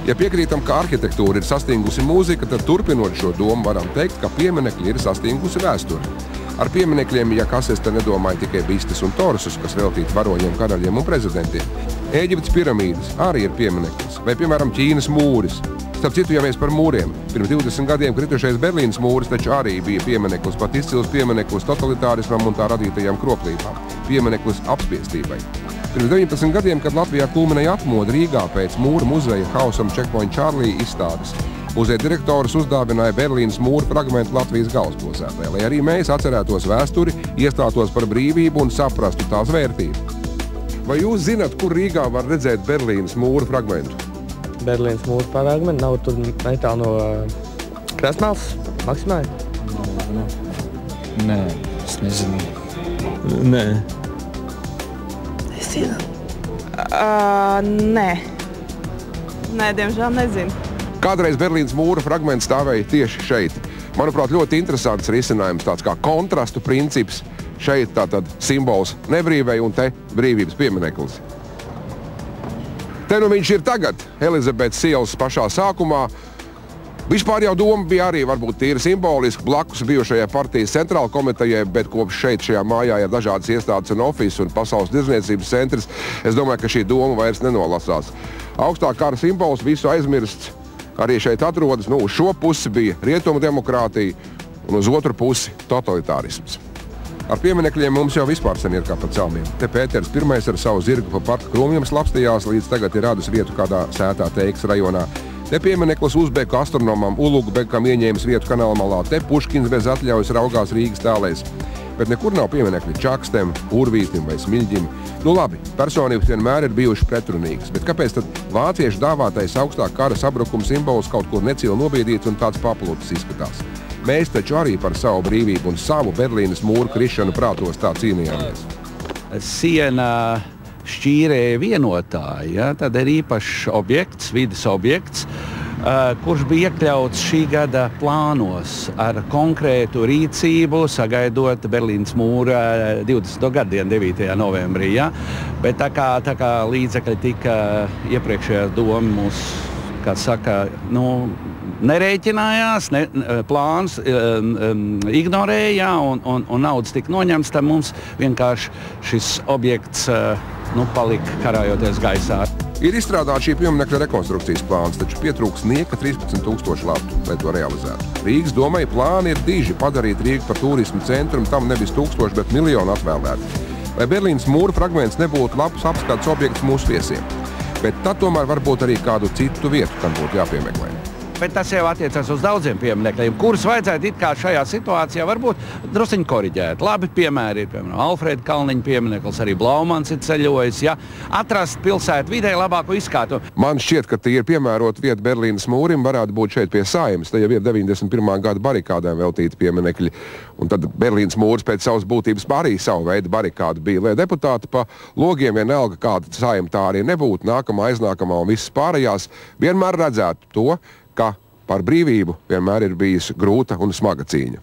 Ja piekrītam, ka arhitektūra ir sastingusi mūzika, tad turpinot šo domu varam teikt, ka pieminekļi ir sastingusi vēsturi. Ar pieminekļiem, ja kas es te nedomāju tikai bistes un torusus, kas veltīti varoņiem, karaļiem un prezidentiem. Ēģiptes piramīdas arī ir piemineklis, vai, piemēram, Ķīnas mūris. Starp citu, ja mēs par mūriem, pirms 20 gadiem kritušais Berlīnas mūris taču arī bija piemineklis, pat izcils piemineklis totalitārismam un tā radītajām kroplībām. Piemineklis apspiestībai. Pirms 19 gadiem, kad Latvijā kulminēja atmoda Rīgā pēc mūra muzeja Hausam Checkpoint Charlie izstādes, muzeja direktors uzdāvināja Berlīnas mūra fragmentu Latvijas galvaspilsētā, lai arī mēs atcerētos vēsturi, iestātos par brīvību un saprastu tās vērtību. Vai jūs zināt, kur Rīgā var redzēt Berlīnas mūra fragmentu? Berlīnas mūra fragmentu nav tur netālu no Krasmāls, Maksimai? Nē, es nezinu. Nē. Es zinu. Nē. Nē, diemžēl nezinu. Kādreiz Berlīnas mūra fragments stāvēja tieši šeit. Manuprāt, ļoti interesants risinājums, tāds kā kontrastu princips. Šeit tātad simbols nebrīvei un te brīvības piemineklis. Te nu viņš ir tagad, Elizabetes ielas pašā sākumā. Vispār jau doma bija arī varbūt tīri simboliski blakus bijušajai partijas centrāla komitejai, bet kopš šeit šajā mājā ir dažādas iestādes un ofisi un pasaules tirdzniecības centrs. Es domāju, ka šī doma vairs nenolasās. Augstā kara simbols visu aizmirsts. Arī šeit atrodas, uz šo pusi bija rietumu demokrātija un uz otru pusi totalitārisms. Ar pieminekļiem mums jau vispār sen ir kā pa celmiem. Te Pēters I ar savu zirgu pa parka krūmiem slapstījās, līdz tagad ir radus vietu kādā sētā Teikas rajonā. Te piemineklis uzbeku astronomam Ulugbekam ieņēmis vietu kanāla malā. Te Puškins bez atļaujas raugās Rīgas tālēs. Bet nekur nav pieminekļi Čakstem, Urvītim vai Smiļģim. Nu labi, personības vienmēr ir bijuši pretrunīgas, bet kāpēc tad vāciešu dāvātais augstā kara sabrukuma simbols kaut kur necili nobiedīts un tāds paplūtis izskatās? Mēs taču arī par savu brīvību un savu Berlīnas mūru krišanu prātos tā cīnījāmies. Siena šķīrēja vienotāji, ja? Tad ir īpašs objekts, vides objekts, kurš bija iekļauts šī gada plānos ar konkrētu rīcību, sagaidot Berlīnas mūra 20. gadienu 9. novembrī. Ja? Bet tā kā līdzekļi tika iepriekšējā doma mūs, kā saka, nerēķinājās, plāns ignorēja un naudas tika noņemts, tad mums vienkārši šis objekts palika karājoties gaisā. Ir izstrādāts šī pieminekļa rekonstrukcijas plāns, taču pietrūks nieka 13,000 latu, lai to realizētu. Rīgas domai plāni ir diži padarīt Rīgu par turismu centru un tam nevis 1000, bet miljonu atvēlētu. Lai Berlīnas mūra fragments nebūtu labs apskats objekts mūsu viesiem. Bet tad tomēr varbūt arī kādu citu vietu, kam būtu jāpiemeklē. Bet tas jau attiecas uz daudziem pieminekļiem, kurus vajadzētu it kā šajā situācijā varbūt drusciņi koriģēt. Labi piemēri ir, piemēram, Alfrēda Kalniņa piemineklis, arī Blaumans ir ceļojis, ja? Atrast pilsētu vidē labāko izskatu. Man šķiet, ka tie ir piemērot vieta Berlīnas mūrim, varētu būt šeit pie Saeimas. Te jau ir 91. gada barikādēm veltīti pieminekļi. Un tad Berlīnas mūris pēc savas būtības arī savu veidu barikādu bija, lai deputāti pa logiem vienalga kāda Saeima tā arī nebūtu, nākamā, aiznākamā un visas pārējās vienmēr redzētu to, ka par brīvību vienmēr ir bijusi grūta un smaga cīņa.